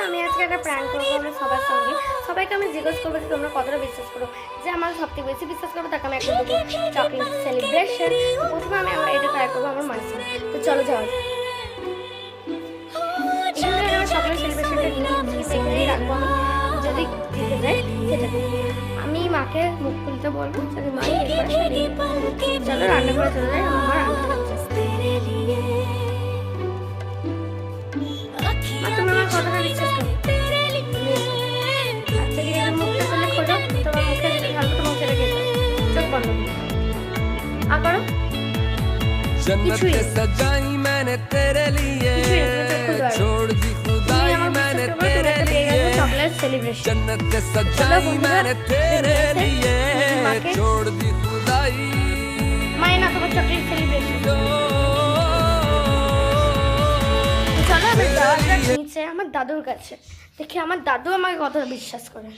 আমি আজকে একটা প্র্যাঙ্ক করবো আমার সবার সঙ্গে। সবাইকে আমি জিজ্ঞেস করবো যে তোমরা কতটা বিশ্বাস করো, যে আমার সবথেকে বেশি বিশ্বাস করবো তাকে আমি একটা দেবো চকলেট সেলিব্রেশন। প্রথমে আমি আমার এটা ট্রাই করবো আমার মায়ের সঙ্গে। তো চলো যাওয়া যাক। এখানে আমার চকলেট সেলিব্রেশনটা এখানেই রাখবো আমি, যদি দিতে যায় সেটা আমি মাকে মুখ খুলতে বলবো, যদি মা চলো রান্না করে চলে যায়। আমার মা রান্না করছে। মা তুমি আমার কথাটা বিশ্বাস করো? আচ্ছা ঠিক আছে, মুখটা খুলে খোলো, তোমার মুখে যদি ভালো তোমার ছেড়ে গেছে চোখ বন্ধ আর করো। जन्नत सजाई मैंने तेरे लिए, छोड़ दी खुदाई मैंने तेरे लिए, जन्नत सजाई मैंने तेरे लिए, छोड़ दी खुदाई। मायना तो चॉकलेट सेलिब्रेशन। চলো আমি দাদুর কাছে, আমার দাদুর কাছে দেখি আমার দাদু আমাকে কতটা বিশ্বাস করে।